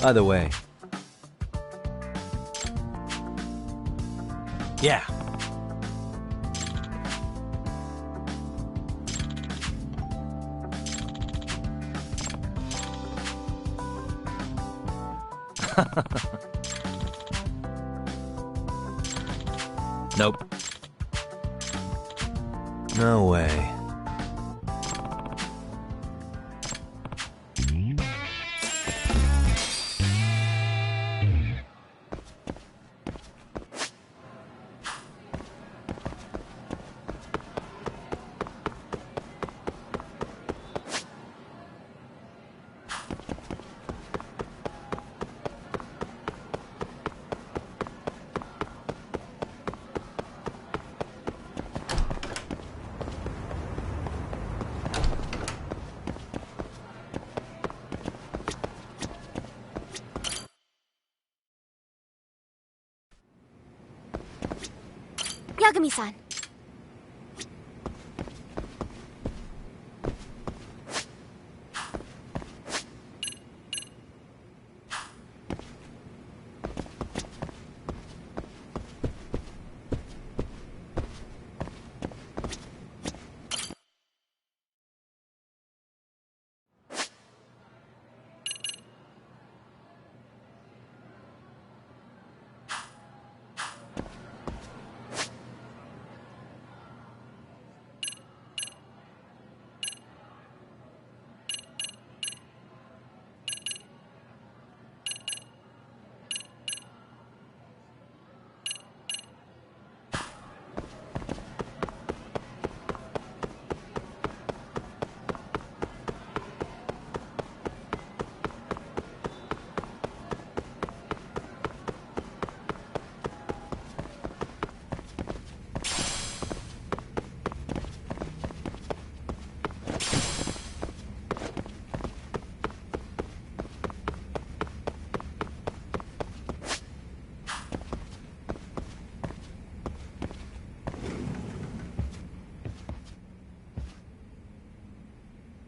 By the way. Yeah. Nope. No way. Yagami-san.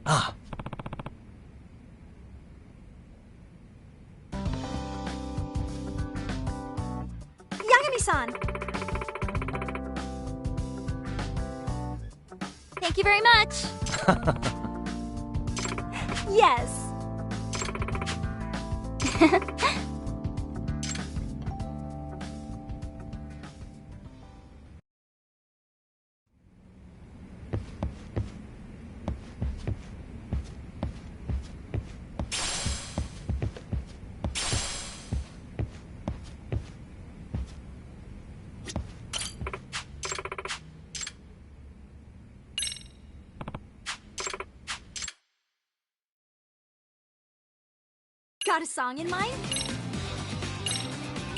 Ah. Yagami-san. Thank you very much. Yes. Got a song in mind?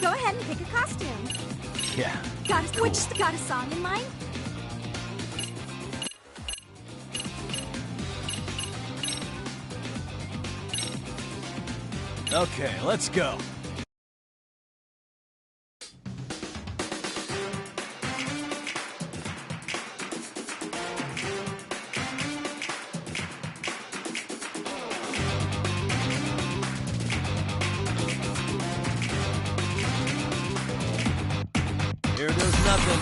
Go ahead and pick a costume. Yeah. Got a song in mind? Okay, let's go. Here goes nothing.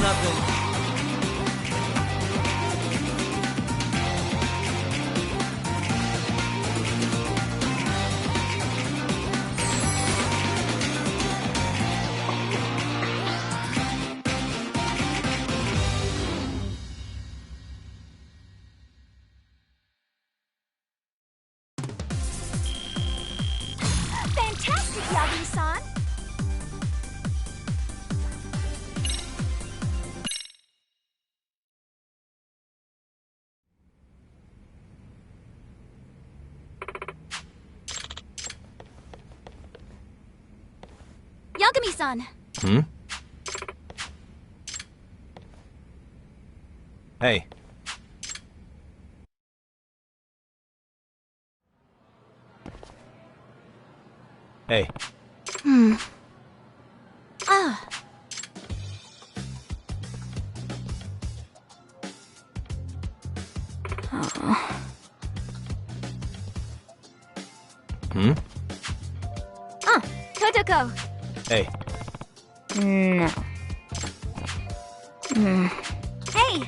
nothing. Fantastic, Yagami-san! Yagami-san! Hmm? Hey. Hey. Ah. Hmm? Kotoko! Hey. No. Hey!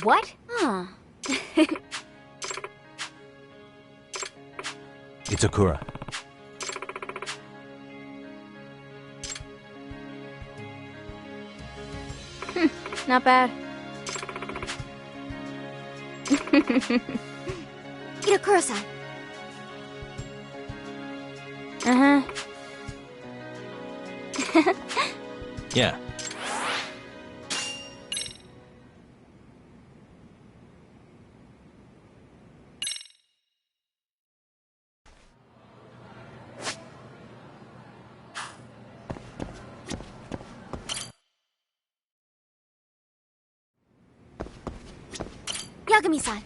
What? Itakura. Not bad. Itakura-san. Uh-huh. Yeah. Yagami-san.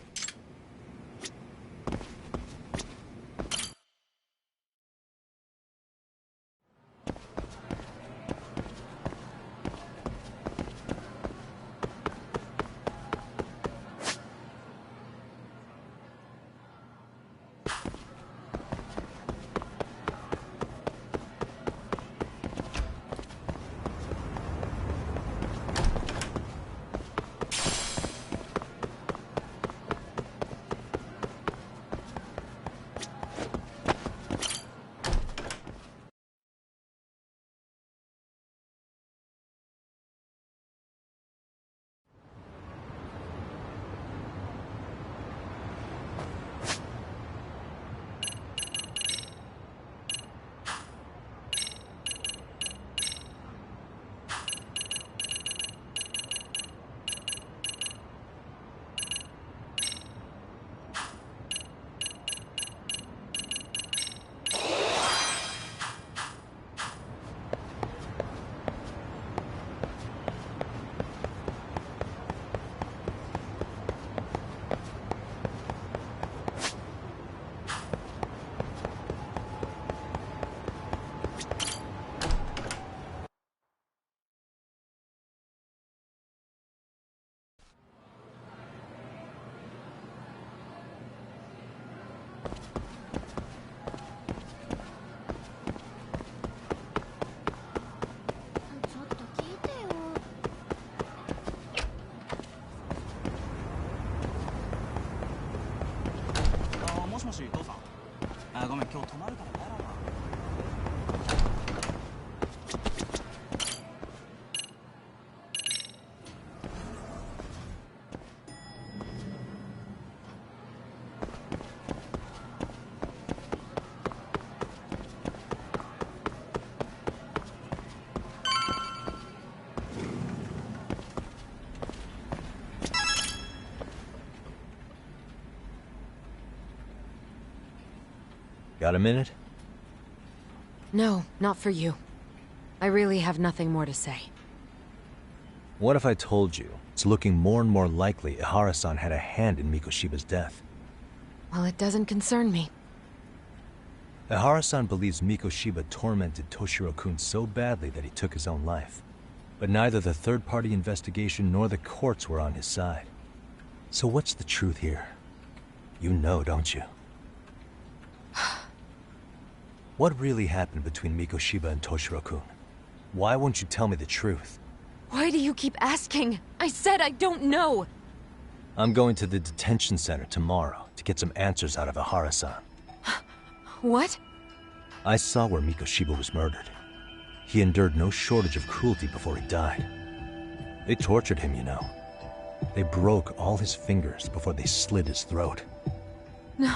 Got a minute? No, not for you. I really have nothing more to say. What if I told you it's looking more and more likely Ihara-san had a hand in Mikoshiba's death? Well, it doesn't concern me. Ihara-san believes Mikoshiba tormented Toshiro-kun so badly that he took his own life. But neither the third-party investigation nor the courts were on his side. So what's the truth here? You know, don't you? What really happened between Mikoshiba and Toshiro-kun? Why won't you tell me the truth? Why do you keep asking? I said I don't know! I'm going to the detention center tomorrow to get some answers out of Ihara-san. What? I saw where Mikoshiba was murdered. He endured no shortage of cruelty before he died. They tortured him, you know. They broke all his fingers before they slit his throat. No.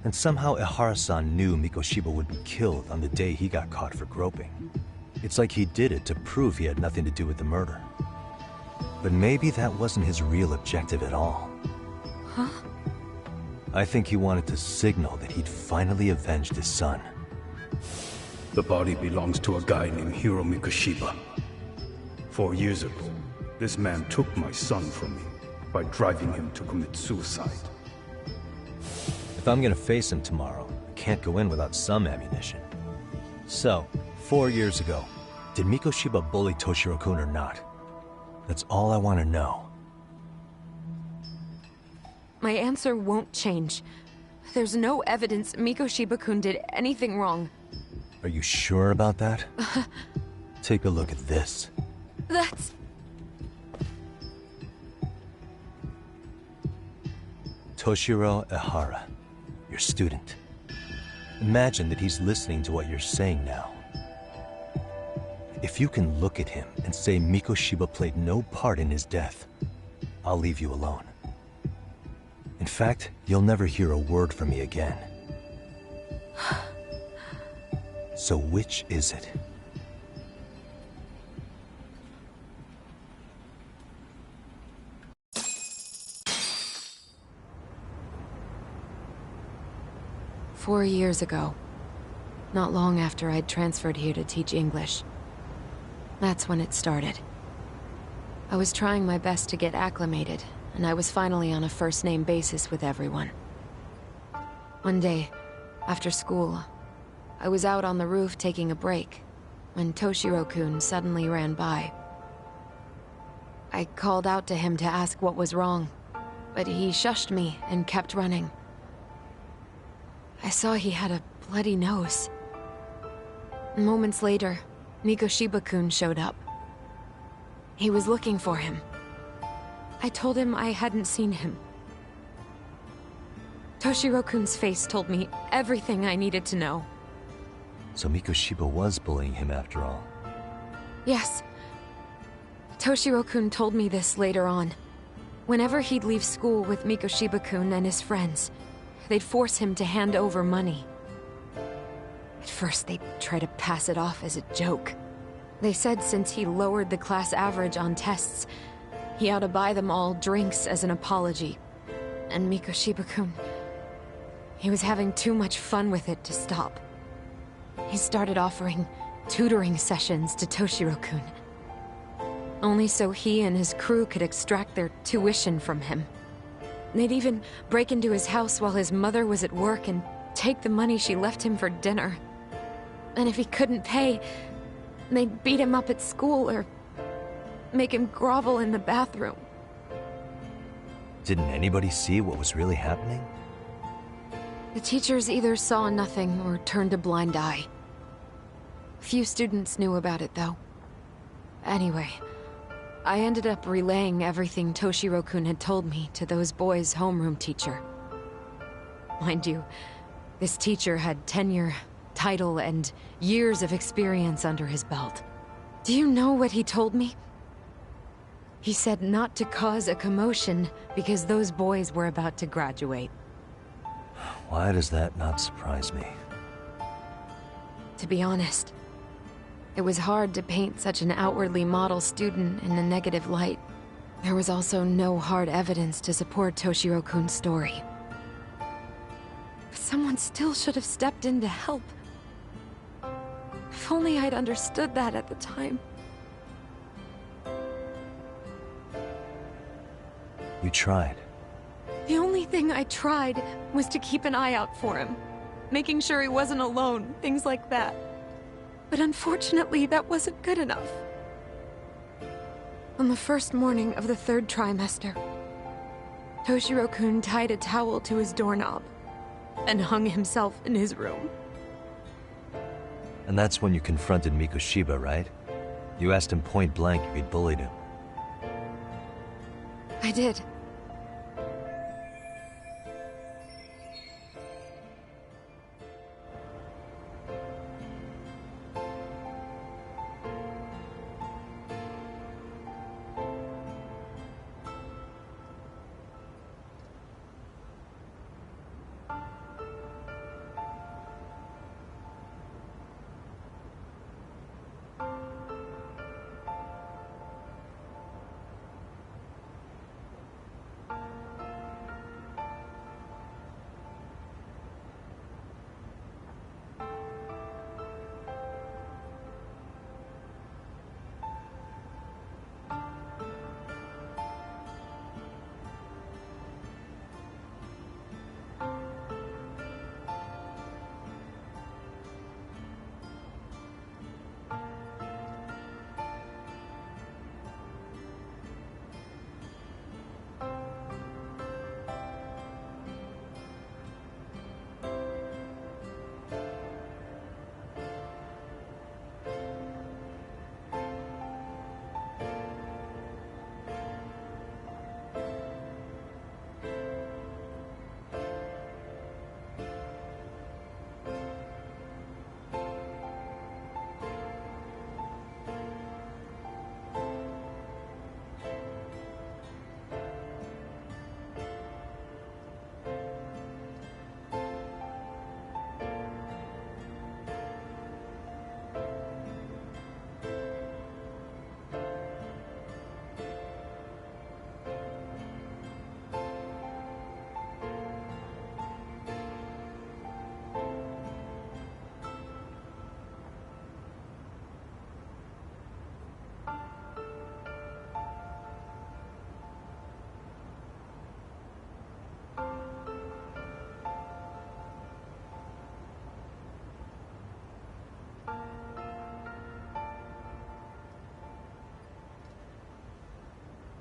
And somehow Ihara-san knew Mikoshiba would be killed on the day he got caught for groping. It's like he did it to prove he had nothing to do with the murder. But maybe that wasn't his real objective at all. Huh? I think he wanted to signal that he'd finally avenged his son. The body belongs to a guy named Hiro Mikoshiba. 4 years ago, this man took my son from me by driving him to commit suicide. If I'm gonna face him tomorrow, I can't go in without some ammunition. So, 4 years ago, did Mikoshiba bully Toshiro-kun or not? That's all I want to know. My answer won't change. There's no evidence Mikoshiba-kun did anything wrong. Are you sure about that? Take a look at this. That's... Toshiro Ihara, your student. Imagine that he's listening to what you're saying now. If you can look at him and say Mikoshiba played no part in his death, I'll leave you alone. In fact, you'll never hear a word from me again. So which is it? "4 years ago, not long after I'd transferred here to teach English. That's when it started. I was trying my best to get acclimated, and I was finally on a first-name basis with everyone. One day, after school, I was out on the roof taking a break, when Toshiro-kun suddenly ran by. I called out to him to ask what was wrong, but he shushed me and kept running. I saw he had a bloody nose. Moments later, Mikoshiba-kun showed up. He was looking for him. I told him I hadn't seen him. Toshiro-kun's face told me everything I needed to know. So Mikoshiba was bullying him after all. Yes. Toshiro-kun told me this later on. Whenever he'd leave school with Mikoshiba-kun and his friends, they'd force him to hand over money. At first, they'd try to pass it off as a joke. They said since he lowered the class average on tests, he ought to buy them all drinks as an apology. And Mikoshiba-kun, he was having too much fun with it to stop. He started offering tutoring sessions to Toshiro-kun. Only so he and his crew could extract their tuition from him. They'd even break into his house while his mother was at work and take the money she left him for dinner. And if he couldn't pay, they'd beat him up at school or make him grovel in the bathroom. Didn't anybody see what was really happening? The teachers either saw nothing or turned a blind eye. Few students knew about it, though. Anyway, I ended up relaying everything Toshiro-kun had told me to those boys' homeroom teacher. Mind you, this teacher had tenure, title, and years of experience under his belt. Do you know what he told me? He said not to cause a commotion because those boys were about to graduate. Why does that not surprise me? To be honest, it was hard to paint such an outwardly model student in a negative light. There was also no hard evidence to support Toshiro-kun's story. But someone still should have stepped in to help. If only I'd understood that at the time. You tried. The only thing I tried was to keep an eye out for him. Making sure he wasn't alone, things like that. But unfortunately, that wasn't good enough. On the first morning of the 3rd trimester, Toshiro-kun tied a towel to his doorknob and hung himself in his room. And that's when you confronted Mikoshiba, right? You asked him point blank if he'd bullied him. I did.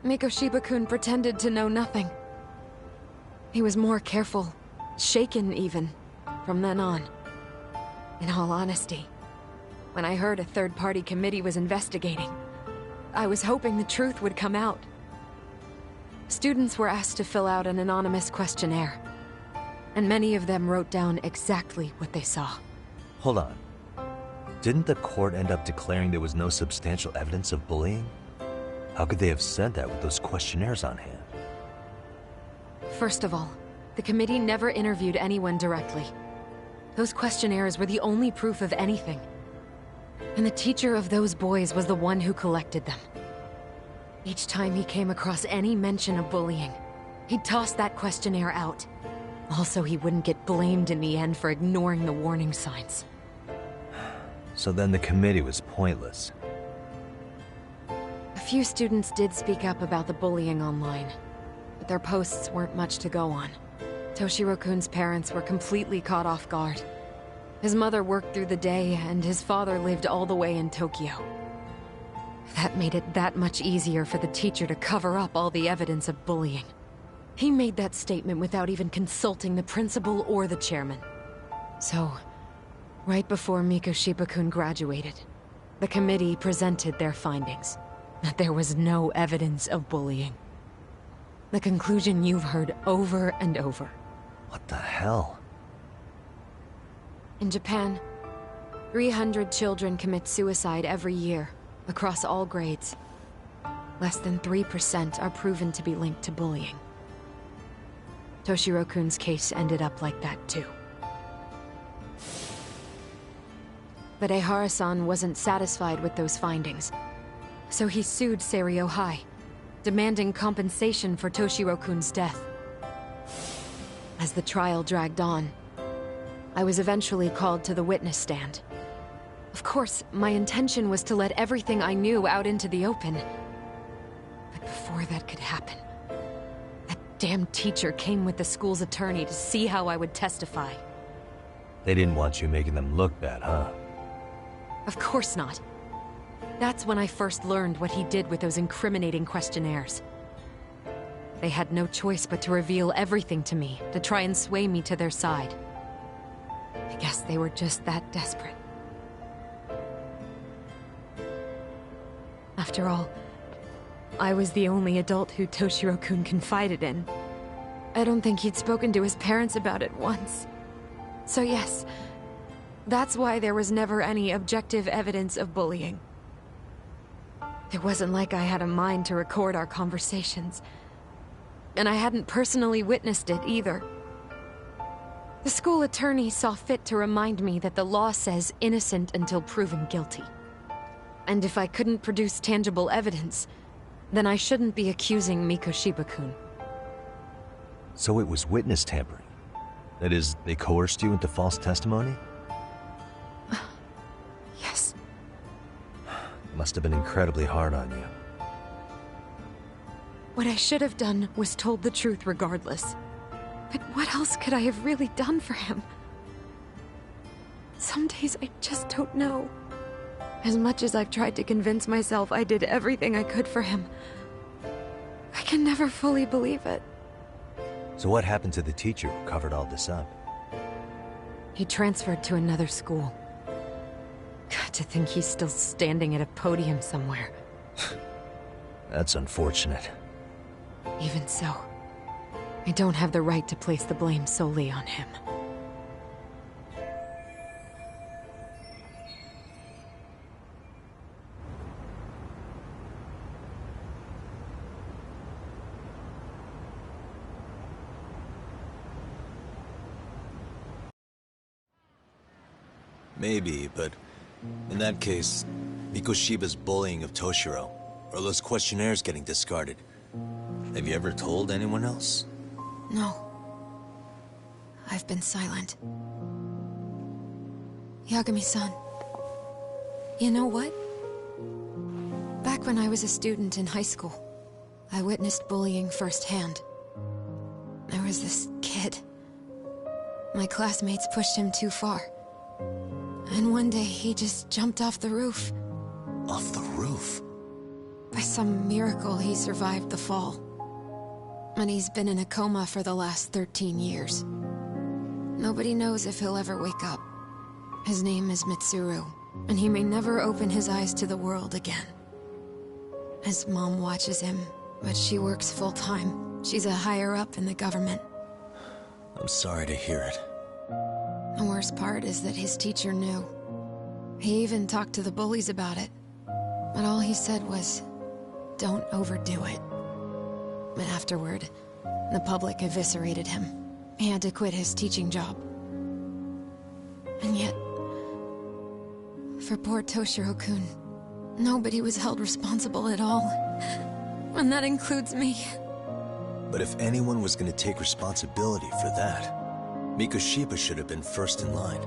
Mikoshiba-kun pretended to know nothing. He was more careful, shaken even, from then on. In all honesty, when I heard a third-party committee was investigating, I was hoping the truth would come out. Students were asked to fill out an anonymous questionnaire, and many of them wrote down exactly what they saw. Hold on. Didn't the court end up declaring there was no substantial evidence of bullying? How could they have said that with those questionnaires on hand? First of all, the committee never interviewed anyone directly. Those questionnaires were the only proof of anything. And the teacher of those boys was the one who collected them. Each time he came across any mention of bullying, he'd toss that questionnaire out. Also, he wouldn't get blamed in the end for ignoring the warning signs. So then the committee was pointless. A few students did speak up about the bullying online, but their posts weren't much to go on. Toshiro-kun's parents were completely caught off guard. His mother worked through the day, and his father lived all the way in Tokyo. That made it that much easier for the teacher to cover up all the evidence of bullying. He made that statement without even consulting the principal or the chairman. So, right before Mikoshiba-kun graduated, the committee presented their findings, that there was no evidence of bullying. The conclusion you've heard over and over. What the hell? In Japan, 300 children commit suicide every year, across all grades. Less than 3% are proven to be linked to bullying. Toshiro-kun's case ended up like that too. But Ehara-san wasn't satisfied with those findings, so he sued Seiryo High, demanding compensation for Toshiro-kun's death. As the trial dragged on, I was eventually called to the witness stand. Of course, my intention was to let everything I knew out into the open. But before that could happen, that damn teacher came with the school's attorney to see how I would testify. They didn't want you making them look bad, huh? Of course not. That's when I first learned what he did with those incriminating questionnaires. They had no choice but to reveal everything to me, to try and sway me to their side. I guess they were just that desperate. After all, I was the only adult who Toshiro-kun confided in. I don't think he'd spoken to his parents about it once. So yes, that's why there was never any objective evidence of bullying. It wasn't like I had a mind to record our conversations. And I hadn't personally witnessed it either. The school attorney saw fit to remind me that the law says innocent until proven guilty. And if I couldn't produce tangible evidence, then I shouldn't be accusing Mikoshiba-kun. So it was witness tampering. That is, they coerced you into false testimony? Yes. It must have been incredibly hard on you. What I should have done was told the truth regardless. But what else could I have really done for him? Some days I just don't know. As much as I've tried to convince myself I did everything I could for him, I can never fully believe it. So what happened to the teacher who covered all this up? He transferred to another school. God, to think he's still standing at a podium somewhere. That's unfortunate. Even so, I don't have the right to place the blame solely on him. Maybe, but in that case, Mikoshiba's bullying of Toshiro, or those questionnaires getting discarded. Have you ever told anyone else? No. I've been silent. Yagami-san, you know what? Back when I was a student in high school, I witnessed bullying firsthand. There was this kid. My classmates pushed him too far. And one day he just jumped off the roof. Off the roof? By some miracle, he survived the fall. And he's been in a coma for the last 13 years. Nobody knows if he'll ever wake up. His name is Mitsuru, and he may never open his eyes to the world again. His mom watches him, but she works full-time. She's a higher-up in the government. I'm sorry to hear it. The worst part is that his teacher knew. He even talked to the bullies about it. But all he said was, don't overdo it. But afterward, the public eviscerated him. He had to quit his teaching job. And yet, for poor Toshiro-kun, nobody was held responsible at all. And that includes me. But if anyone was going to take responsibility for that, Mikoshiba should have been first in line.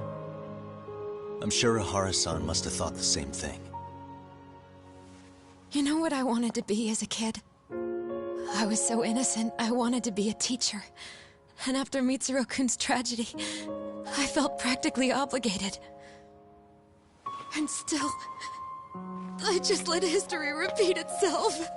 I'm sure Ihara-san must have thought the same thing. You know what I wanted to be as a kid? I was so innocent, I wanted to be a teacher. And after Mitsuru-kun's tragedy, I felt practically obligated. And still, I just let history repeat itself.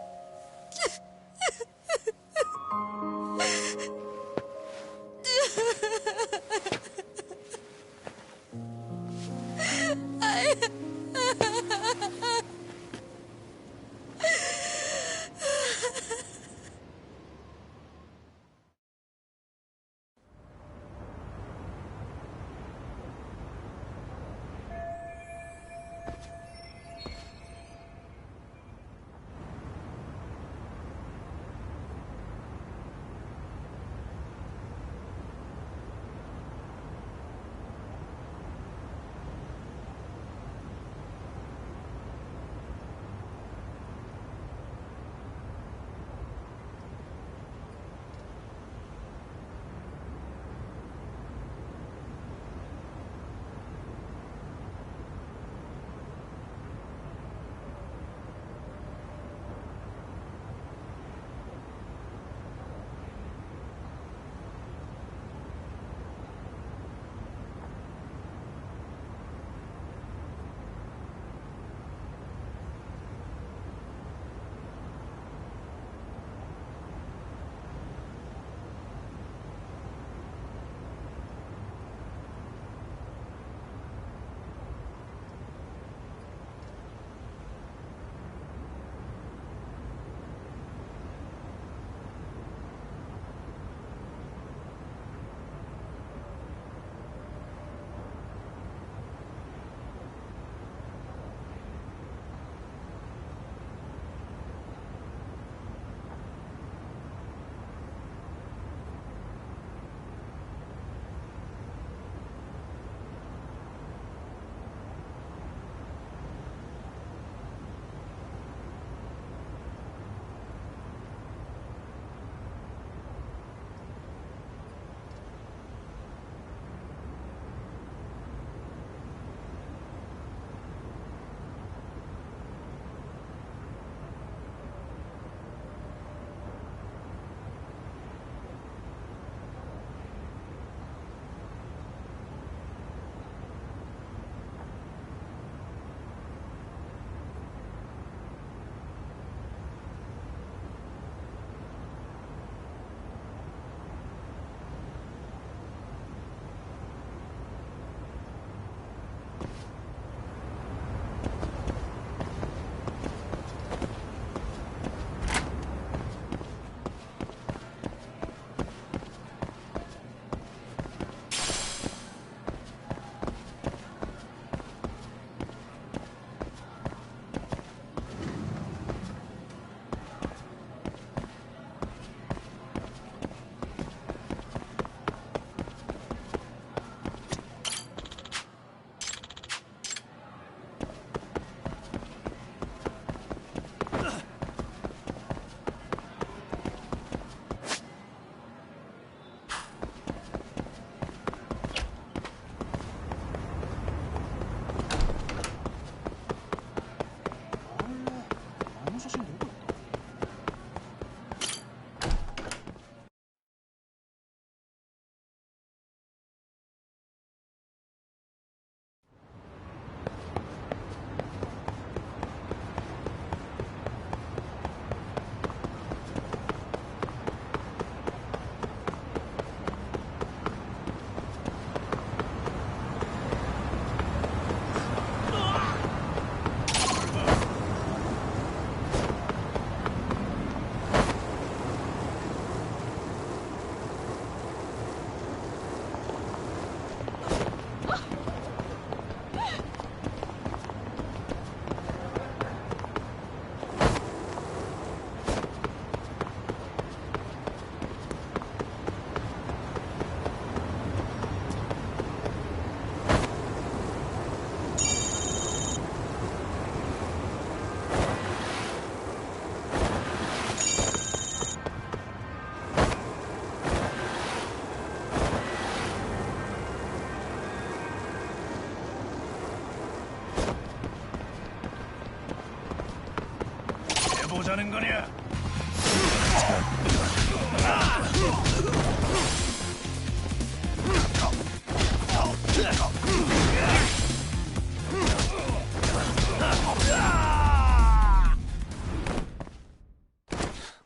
하는 거냐?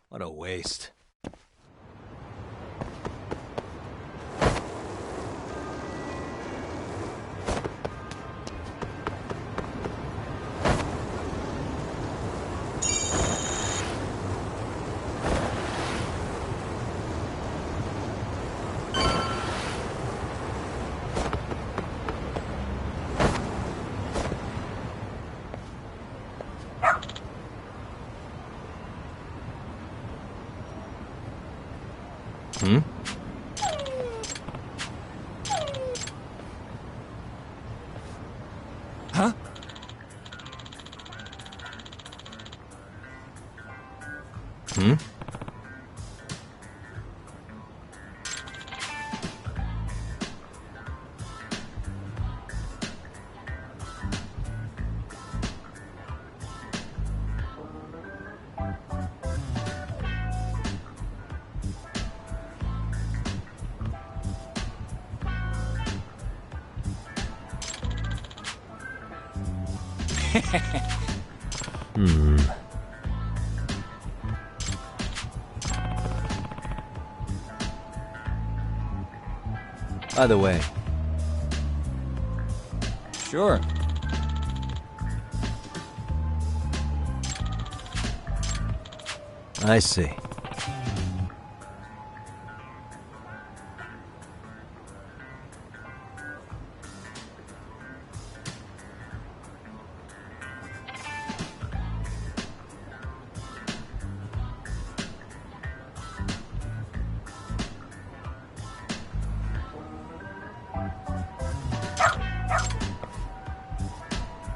What a waste. Hmm? Huh? Hmm? By the way. Sure. I see.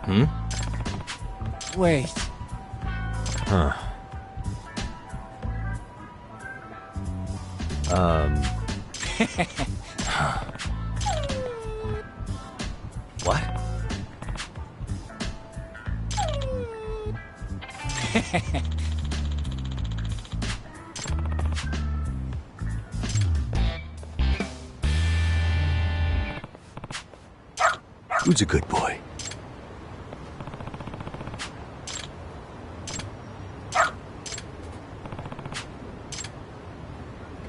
Hmm? Wait. Huh. What? Who's a good boy?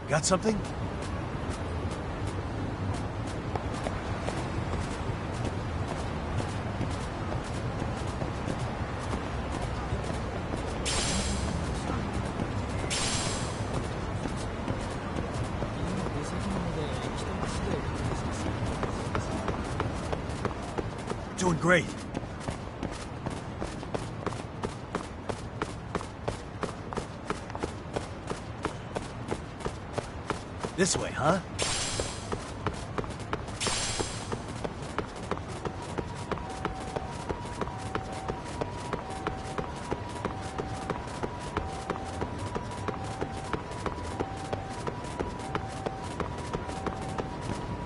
Got something? Doing great. This way, huh?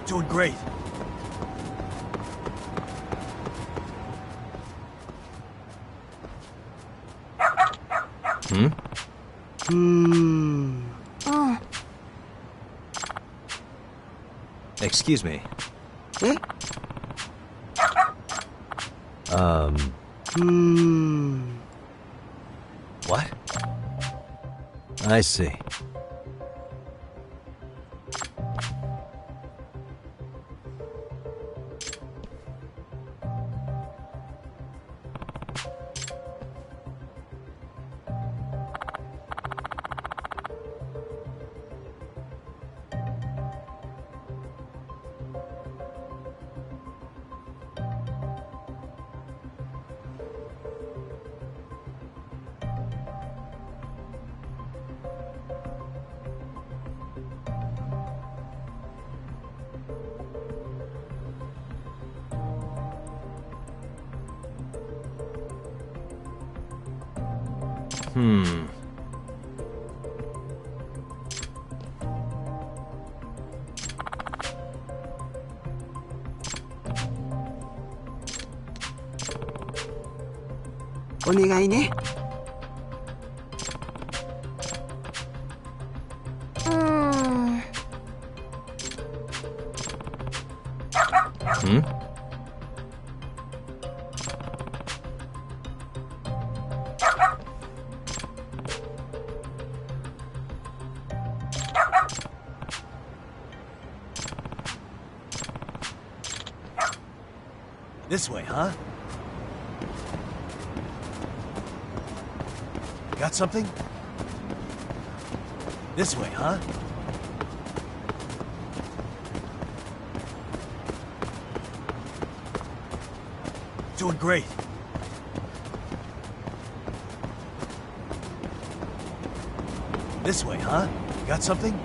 Doing great. Hmm? Excuse me. What? I see. Hmm. Hmm? This way, huh? Got something? This way, huh? Doing great. This way, huh? Got something?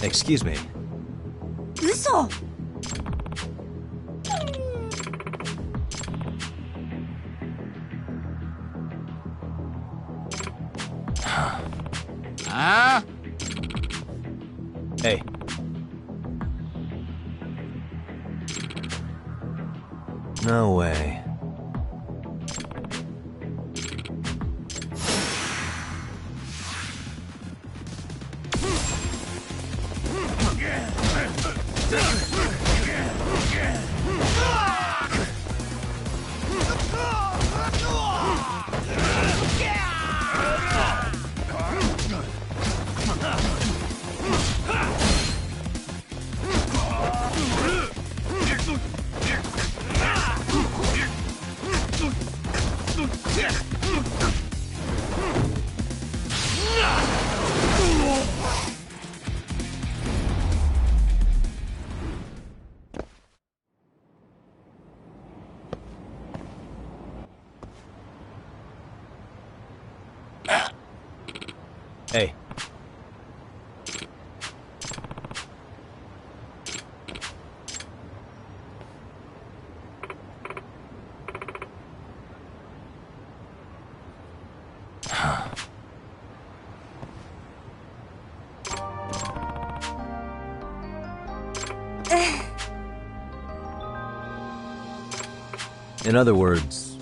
Excuse me. 嘘。Hey. No way. Hey. In other words,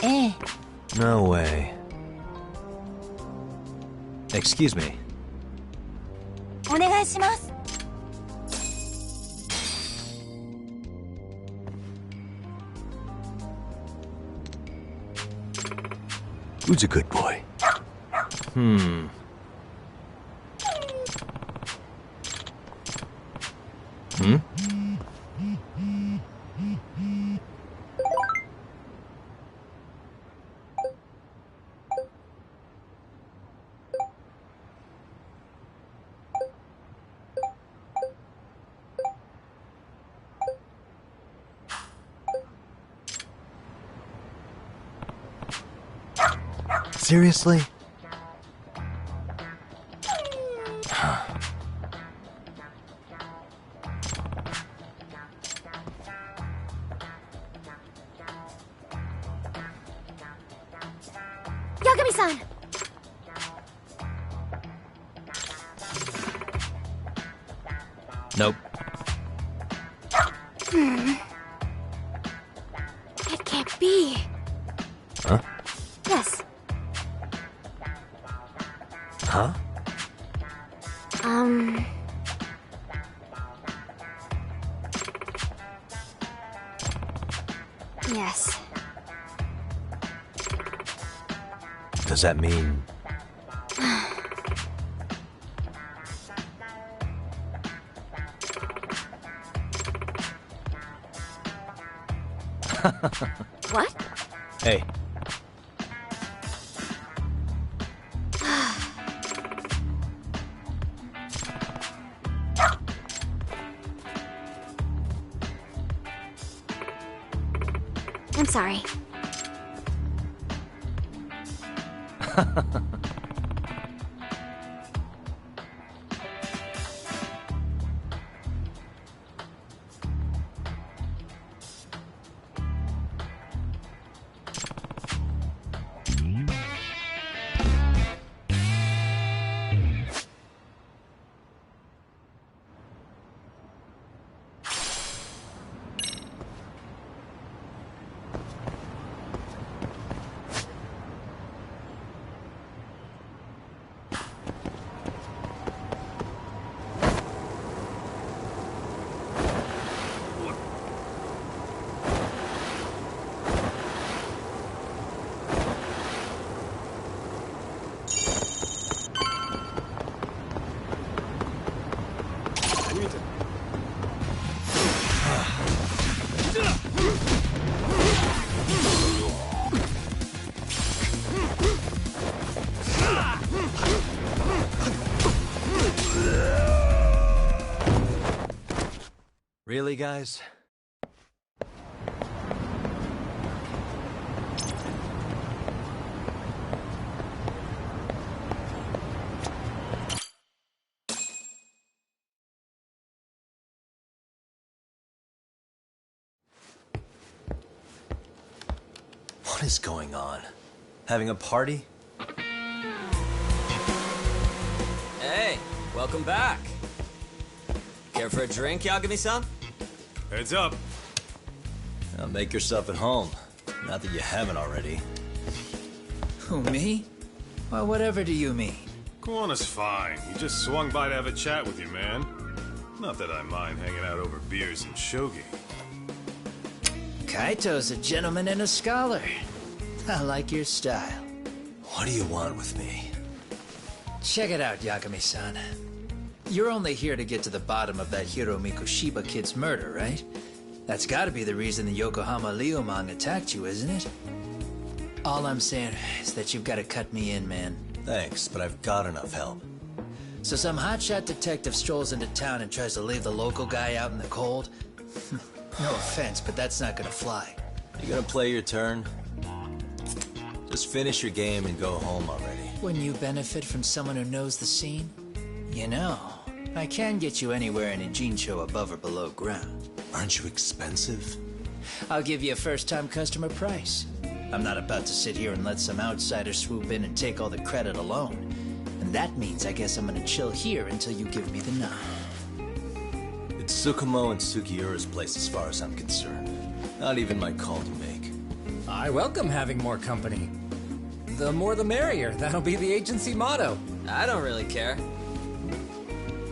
ええ。 no way. Excuse me. お願いします。 Who's a good boy? Hmm. Hmm? Seriously? Yagami-san! Nope. It can't be. Huh? Yes. Huh? Yes. Does that mean... What? Hey. I'm sorry. Really, guys? What is going on? Having a party? Hey, welcome back. Care for a drink, Yagami-san? Heads up. Now make yourself at home. Not that you haven't already. Who, me? Well, whatever do you mean? Kuwana's fine. He just swung by to have a chat with you, man. Not that I mind hanging out over beers and shogi. Kaito's a gentleman and a scholar. I like your style. What do you want with me? Check it out, Yagami-san. You're only here to get to the bottom of that Hiro Mikoshiba kid's murder, right? That's gotta be the reason the Yokohama Leomang attacked you, isn't it? All I'm saying is that you've gotta cut me in, man. Thanks, but I've got enough help. So some hotshot detective strolls into town and tries to leave the local guy out in the cold? No offense, but that's not gonna fly. You gonna play your turn? Just finish your game and go home already. When you benefit from someone who knows the scene? You know, I can get you anywhere in a Jincho above or below ground. Aren't you expensive? I'll give you a first-time customer price. I'm not about to sit here and let some outsider swoop in and take all the credit alone. And that means I guess I'm gonna chill here until you give me the nod. It's Tsukumo and Sugiura's place as far as I'm concerned. Not even my call to make. I welcome having more company. The more the merrier. That'll be the agency motto. I don't really care.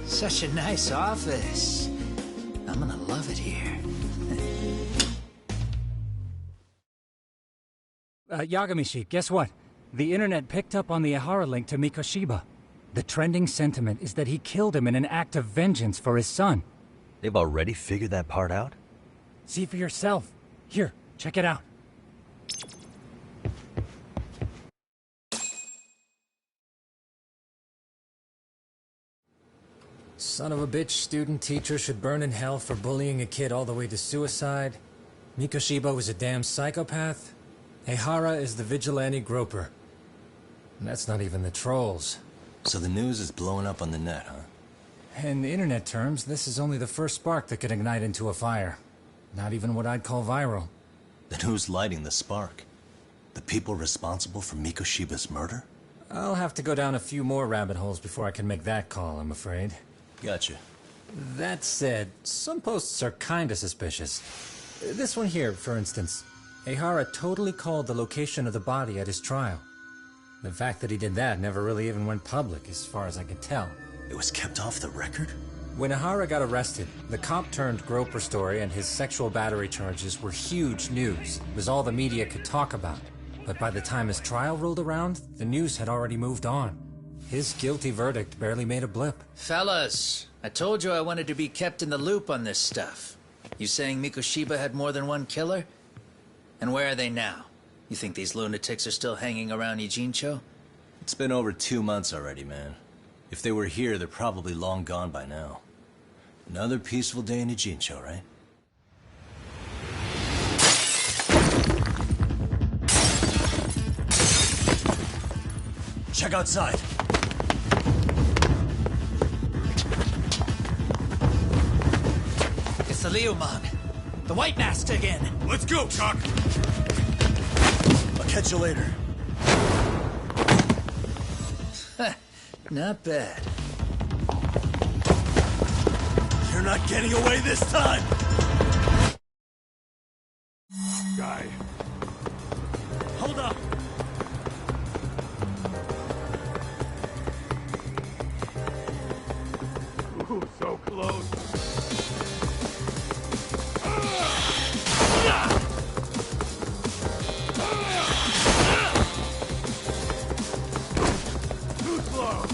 Such a nice office. I'm gonna love it here. Yagamishi, guess what? The internet picked up on the Ihara link to Mikoshiba. The trending sentiment is that he killed him in an act of vengeance for his son. They've already figured that part out? See for yourself. Here, check it out. Son of a bitch student teacher should burn in hell for bullying a kid all the way to suicide. Mikoshiba was a damn psychopath. Ehara is the vigilante groper. And that's not even the trolls. So the news is blowing up on the net, huh? In internet terms, this is only the first spark that could ignite into a fire. Not even what I'd call viral. Then who's lighting the spark? The people responsible for Mikoshiba's murder? I'll have to go down a few more rabbit holes before I can make that call, I'm afraid. Gotcha. That said, some posts are kinda suspicious. This one here, for instance. Ehara totally called the location of the body at his trial. The fact that he did that never really even went public, as far as I can tell. It was kept off the record? When Ehara got arrested, the cop-turned-groper story and his sexual battery charges were huge news. It was all the media could talk about. But by the time his trial rolled around, the news had already moved on. His guilty verdict barely made a blip. Fellas, I told you I wanted to be kept in the loop on this stuff. You saying Mikoshiba had more than one killer? And where are they now? You think these lunatics are still hanging around Ijincho? It's been over 2 months already, man. If they were here, they're probably long gone by now. Another peaceful day in Ijincho, right? Check outside. It's the Leomang. The White Mask again. Let's go, Chuck! I'll catch you later. Not bad. You're not getting away this time! Guy. Hold up! Ooh, so close. Too slow.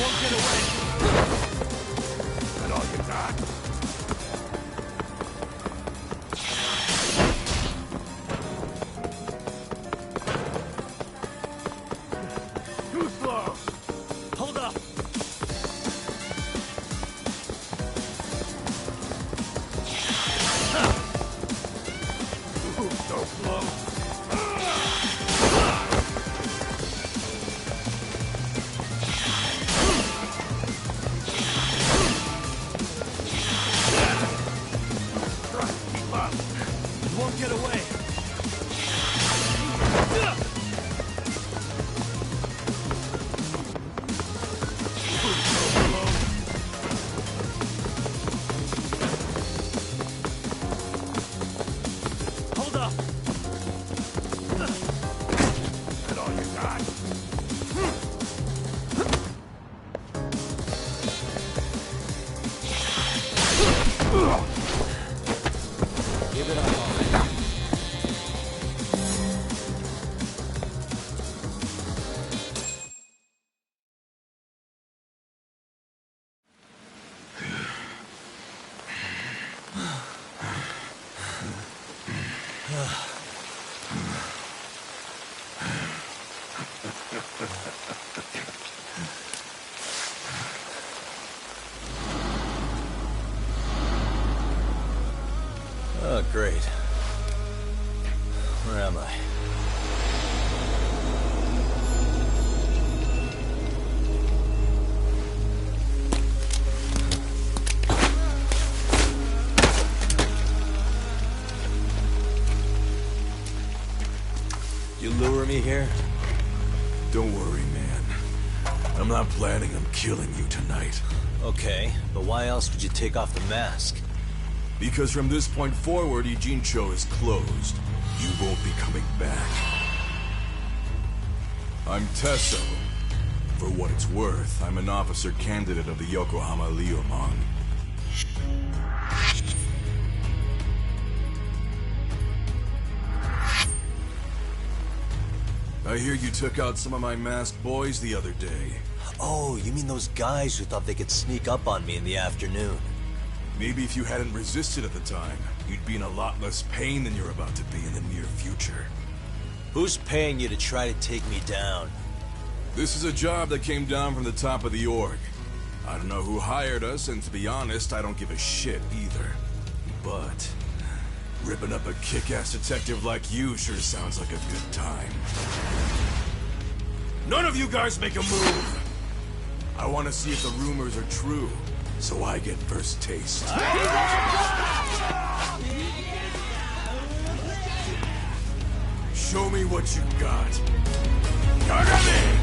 won't get away. That all you got? Too slow. Hold up. Ooh, so slow. Won't get away. Hold up. That all you got? Give it up, all right. Oh, great. Where am I? You lure me here? Don't worry, man. I'm not planning on killing you tonight. Okay, but why else would you take off the mask? Because from this point forward, Ijincho is closed. You won't be coming back. I'm Tesso. For what it's worth, I'm an officer candidate of the Yokohama Leomong. I hear you took out some of my masked boys the other day. Oh, you mean those guys who thought they could sneak up on me in the afternoon? Maybe if you hadn't resisted at the time, you'd be in a lot less pain than you're about to be in the near future. Who's paying you to try to take me down? This is a job that came down from the top of the org. I don't know who hired us, and to be honest, I don't give a shit either. But ripping up a kick-ass detective like you sure sounds like a good time. None of you guys make a move! I want to see if the rumors are true, so I get first taste. Show me what you got. Kagami!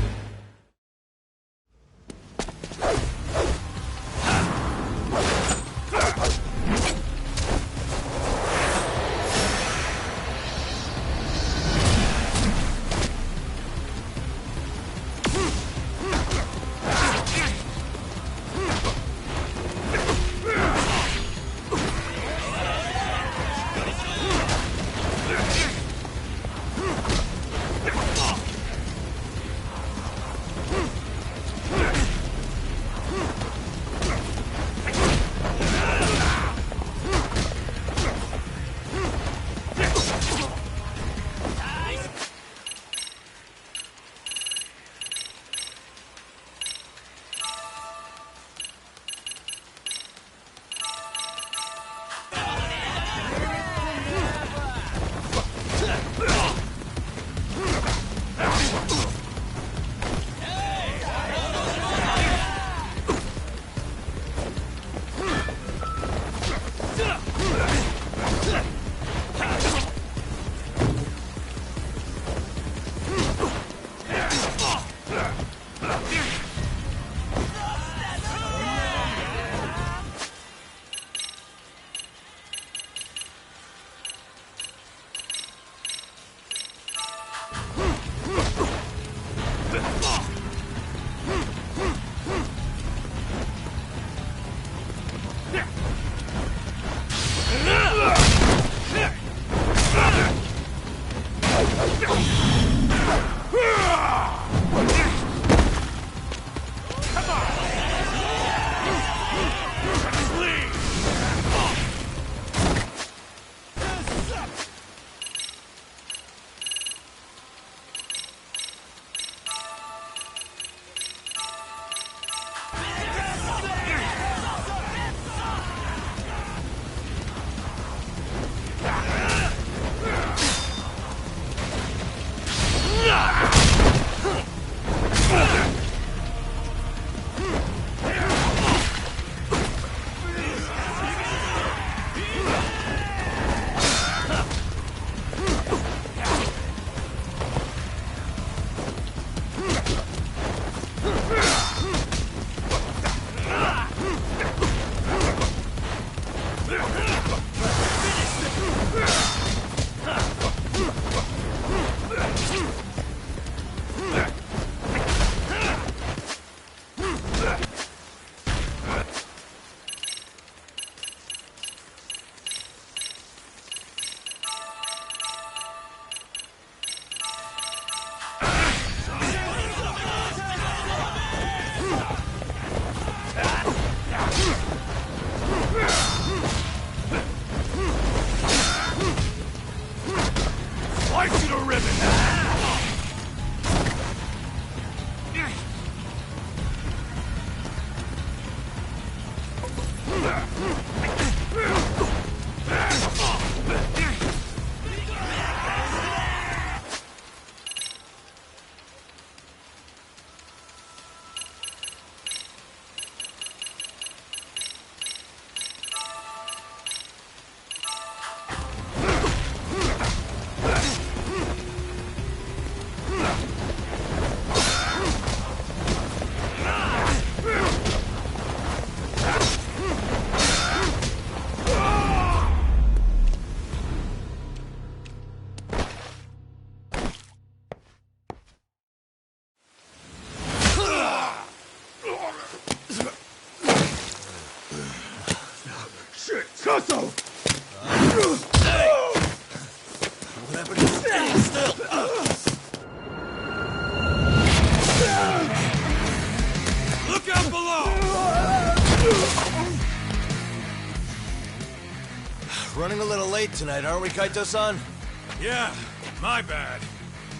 Running a little late tonight, aren't we, Kaito-san? Yeah, my bad.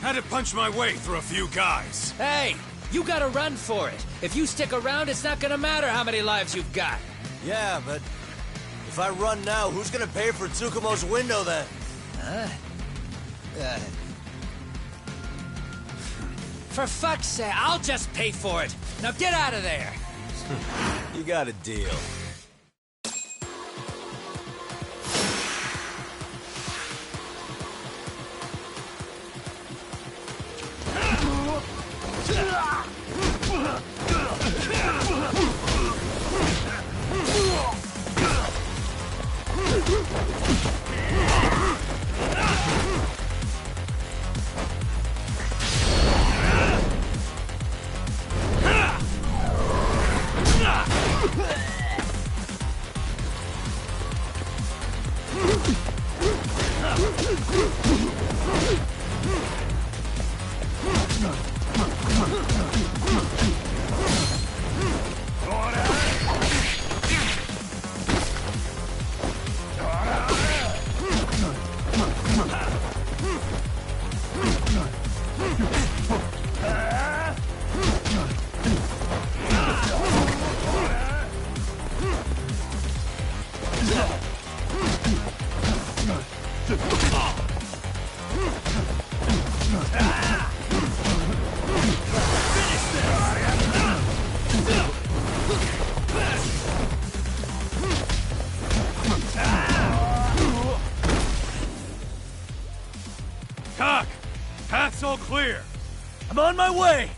Had to punch my way through a few guys. Hey, you gotta run for it. If you stick around, it's not gonna matter how many lives you've got. Yeah, but if I run now, who's gonna pay for Tsukumo's window then? Huh? For fuck's sake, I'll just pay for it. Now get out of there. You got a deal. Doc, path's all clear. I'm on my way!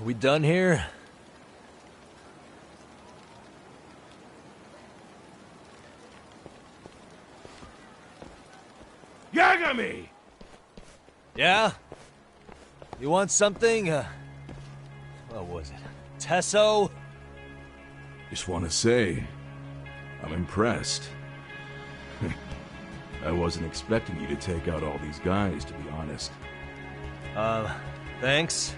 Are we done here? Yagami! Yeah? You want something? What was it? Tesso? Just want to say, I'm impressed. I wasn't expecting you to take out all these guys, to be honest. Thanks.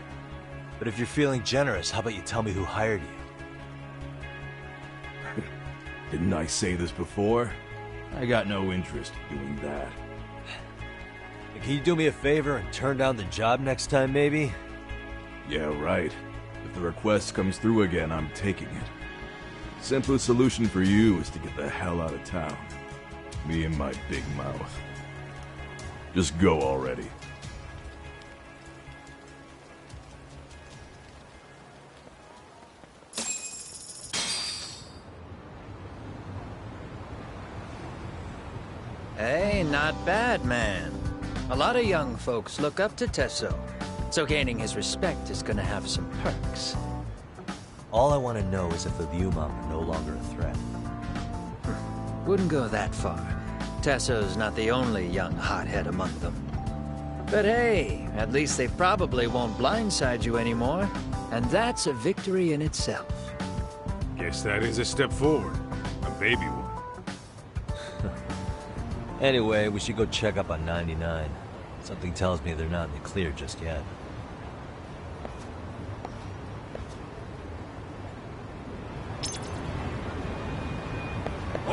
But if you're feeling generous, how about you tell me who hired you? Didn't I say this before? I got no interest in doing that. Can you do me a favor and turn down the job next time, maybe? Yeah, right. If the request comes through again, I'm taking it. Simplest solution for you is to get the hell out of town. Me and my big mouth. Just go already. Hey, not bad, man. A lot of young folks look up to Tesso, so gaining his respect is gonna have some perks. All I want to know is if the Liumang are no longer a threat. Wouldn't go that far. Tesso's not the only young hothead among them. But hey, at least they probably won't blindside you anymore, and that's a victory in itself. Guess that is a step forward. A baby one. Anyway, we should go check up on 99. Something tells me they're not in the clear just yet.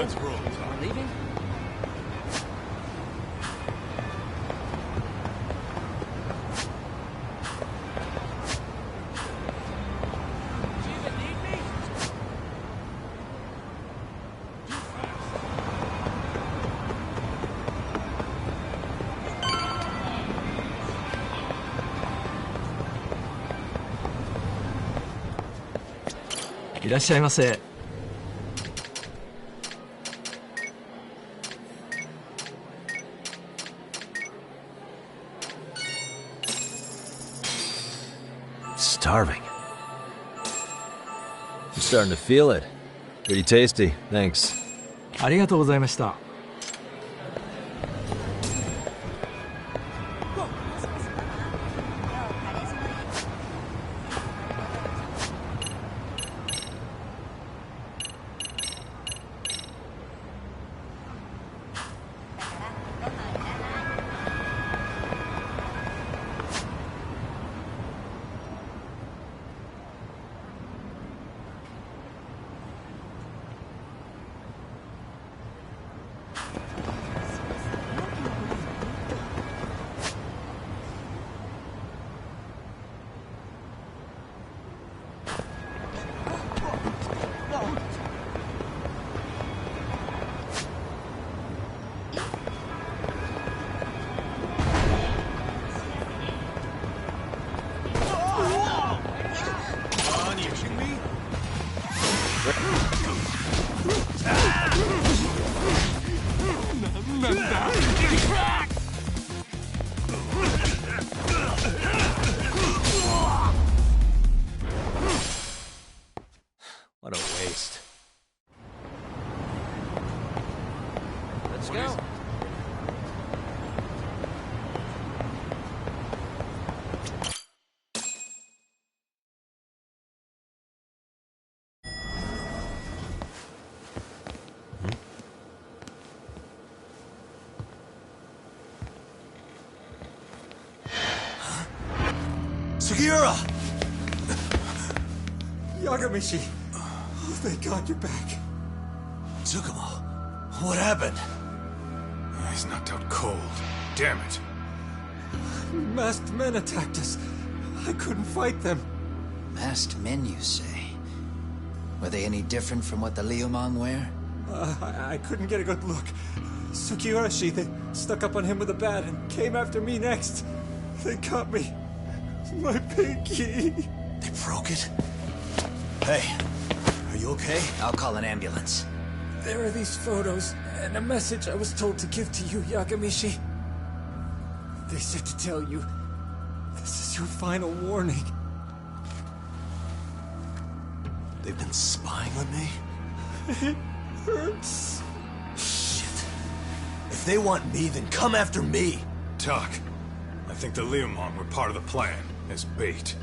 Let's roll, Tom. Leaving? Starving. I'm starting to feel it. Pretty tasty, thanks. ありがとうございました。What a waste. Let's go. Sugiura! Yagamishi! Oh, thank God you're back. Tsukumo, what happened? He's knocked out cold. Damn it. Masked men attacked us. I couldn't fight them. Masked men, you say? Were they any different from what the Liumang wear? I couldn't get a good look. Sukiurashi, they stuck up on him with a bat and came after me next. They caught me. My pinky. They broke it? Hey, are you okay? I'll call an ambulance. There are these photos and a message I was told to give to you, Yagamishi. They said to tell you, this is your final warning. They've been spying on me? It hurts. Shit. If they want me, then come after me. Talk. I think the Liumang were part of the plan, as bait.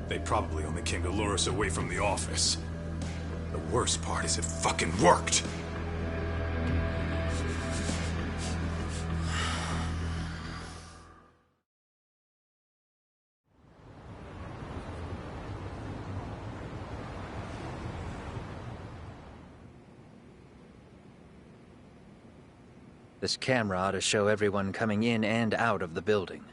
They probably only came to lure us away from the office. The worst part is it fucking worked! This camera ought to show everyone coming in and out of the building.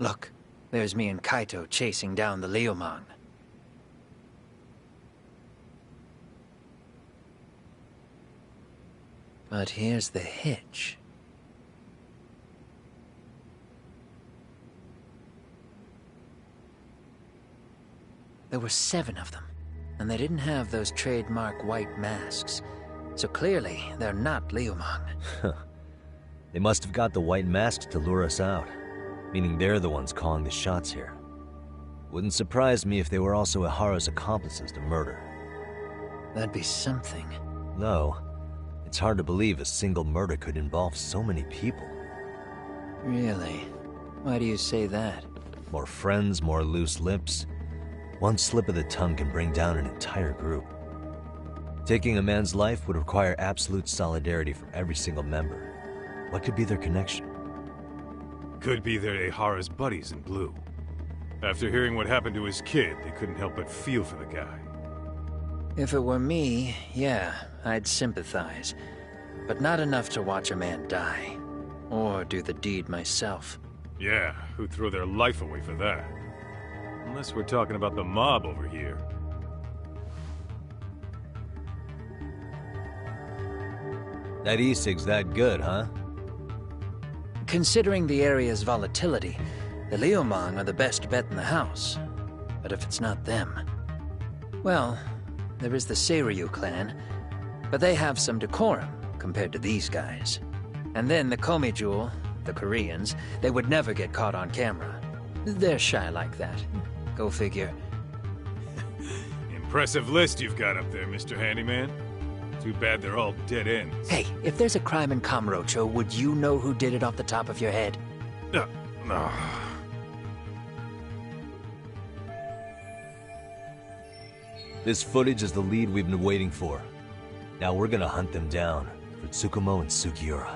Look, there's me and Kaito chasing down the Liumang. But here's the hitch. There were 7 of them, and they didn't have those trademark white masks. So clearly, they're not Liumang. They must have got the white masks to lure us out, meaning they're the ones calling the shots here. Wouldn't surprise me if they were also Ihara's accomplices to murder. That'd be something. Though, it's hard to believe a single murder could involve so many people. Really? Why do you say that? More friends, more loose lips. One slip of the tongue can bring down an entire group. Taking a man's life would require absolute solidarity from every single member. What could be their connection? Could be they're Ihara's buddies in blue. After hearing what happened to his kid, they couldn't help but feel for the guy. If it were me, yeah, I'd sympathize. But not enough to watch a man die. Or do the deed myself. Yeah, who'd throw their life away for that? Unless we're talking about the mob over here. That e-cig's that good, huh? Considering the area's volatility, the Liumang are the best bet in the house. But if it's not them... Well, there is the Seiryu clan, but they have some decorum compared to these guys. And then the Komijul, the Koreans, they would never get caught on camera. They're shy like that. Go figure. Impressive list you've got up there, Mr. Handyman. Too bad they're all dead ends. Hey, if there's a crime in Kamurocho, would you know who did it off the top of your head? No. This footage is the lead we've been waiting for. Now we're gonna hunt them down for Tsukumo and Sugiura.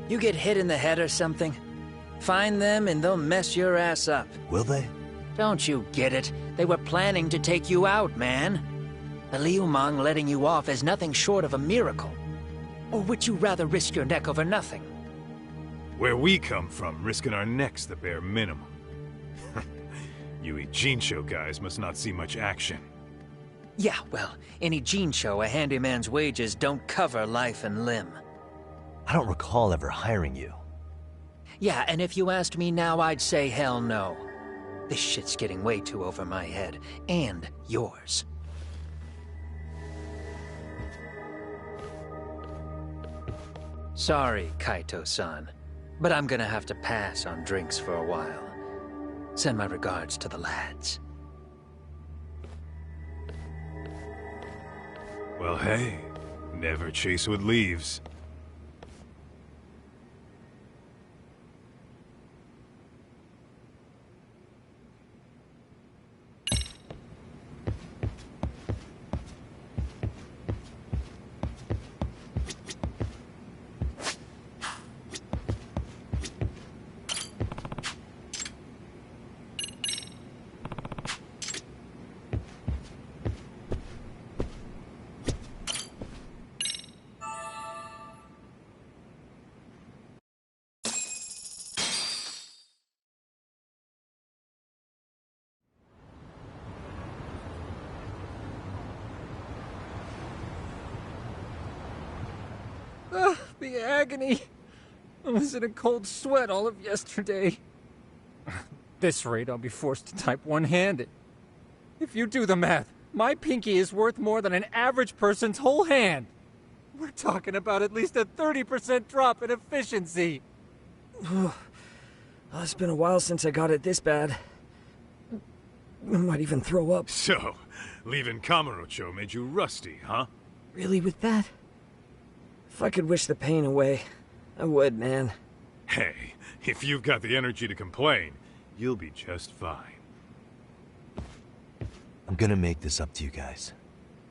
You get hit in the head or something? Find them and they'll mess your ass up. Will they? Don't you get it? They were planning to take you out, man. The Liumang letting you off is nothing short of a miracle. Or would you rather risk your neck over nothing? Where we come from, risking our necks the bare minimum. You Ijincho guys must not see much action. Yeah, well, in Ijincho, a handyman's wages don't cover life and limb. I don't recall ever hiring you. Yeah, and if you asked me now, I'd say hell no. This shit's getting way too over my head. And yours. Sorry, Kaito-san, but I'm gonna have to pass on drinks for a while. Send my regards to the lads. Well, hey, never chase what leaves. The agony! I was in a cold sweat all of yesterday. At this rate, I'll be forced to type one-handed. If you do the math, my pinky is worth more than an average person's whole hand. We're talking about at least a 30% drop in efficiency. It's been a while since I got it this bad. I might even throw up. So, leaving Kamurocho made you rusty, huh? Really with that? If I could wish the pain away, I would, man. Hey, if you've got the energy to complain, you'll be just fine. I'm gonna make this up to you guys.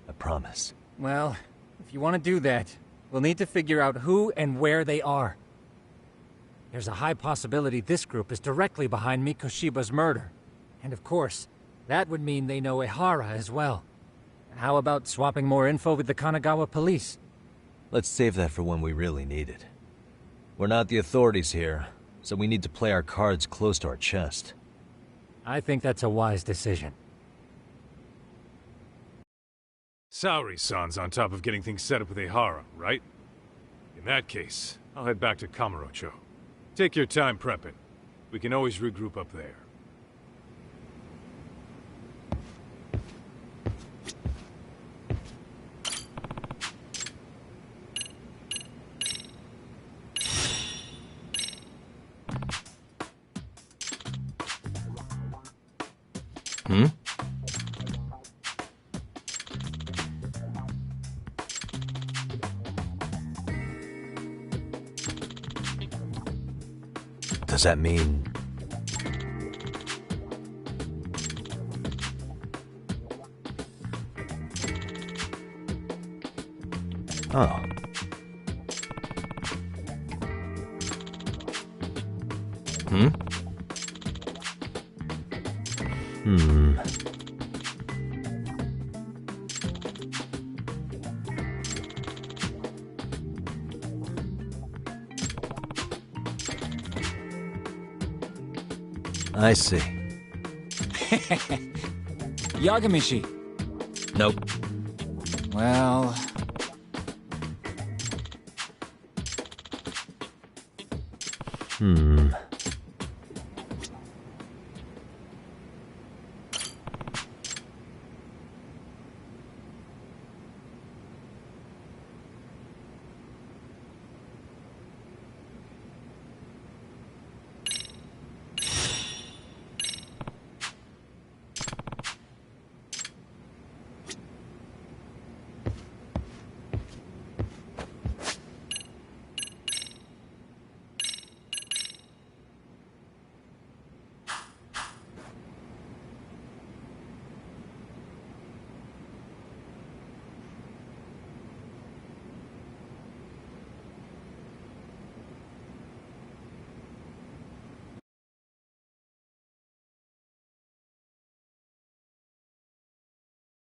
I promise. Well, if you want to do that, we'll need to figure out who and where they are. There's a high possibility this group is directly behind Mikoshiba's murder. And of course, that would mean they know Ihara as well. How about swapping more info with the Kanagawa police? Let's save that for when we really need it. We're not the authorities here, so we need to play our cards close to our chest. I think that's a wise decision. Saori-san's on top of getting things set up with Ehara, right? In that case, I'll head back to Kamurocho. Take your time prepping. We can always regroup up there. Hmm? Does that mean... Oh. Hmm? Hmm. I see. Yagamishi. Nope. Well... Hmm.